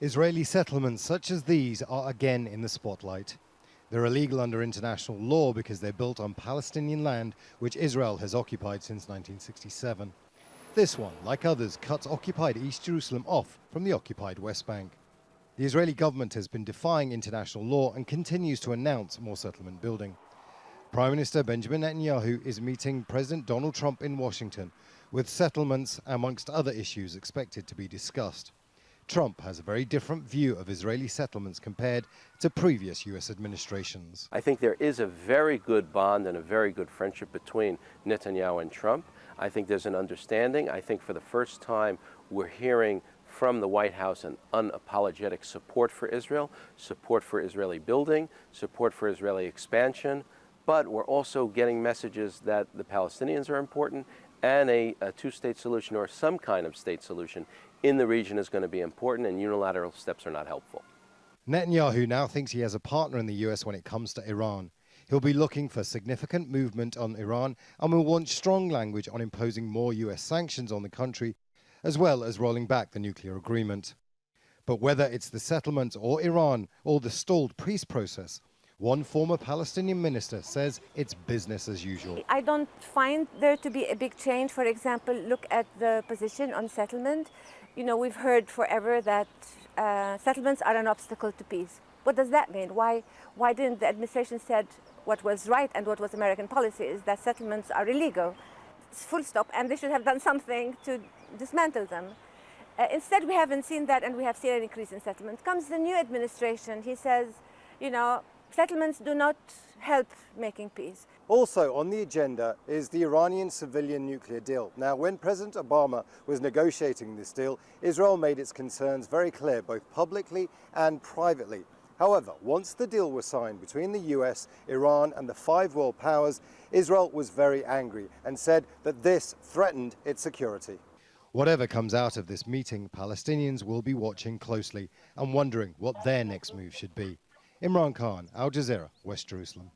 Israeli settlements such as these are again in the spotlight. They're illegal under international law because they're built on Palestinian land which Israel has occupied since 1967. This one, like others, cuts occupied East Jerusalem off from the occupied West Bank. The Israeli government has been defying international law and continues to announce more settlement building. Prime Minister Benjamin Netanyahu is meeting President Donald Trump in Washington, with settlements amongst other issues expected to be discussed. Trump has a very different view of Israeli settlements compared to previous U.S. administrations. I think there is a very good bond and a very good friendship between Netanyahu and Trump. I think there's an understanding. I think for the first time we're hearing from the White House an unapologetic support for Israel, support for Israeli building, support for Israeli expansion. But we're also getting messages that the Palestinians are important and a two-state solution or some kind of state solution in the region is going to be important, and unilateral steps are not helpful. Netanyahu now thinks he has a partner in the US when it comes to Iran. He'll be looking for significant movement on Iran and will want strong language on imposing more US sanctions on the country, as well as rolling back the nuclear agreement. But whether it's the settlement or Iran or the stalled peace process, one former Palestinian minister says it's business as usual. I don't find there to be a big change. For example, look at the position on settlement. You know, we've heard forever that settlements are an obstacle to peace. What does that mean? Why didn't the administration said what was right and what was American policy is that settlements are illegal? It's full stop, and they should have done something to dismantle them. Instead, we haven't seen that, and we have seen an increase in settlements. Comes the new administration, he says, you know, settlements do not help making peace. Also on the agenda is the Iranian civilian nuclear deal. Now, when President Obama was negotiating this deal, Israel made its concerns very clear, both publicly and privately. However, once the deal was signed between the US, Iran and the five world powers, Israel was very angry and said that this threatened its security. Whatever comes out of this meeting, Palestinians will be watching closely and wondering what their next move should be. Imran Khan, Al Jazeera, West Jerusalem.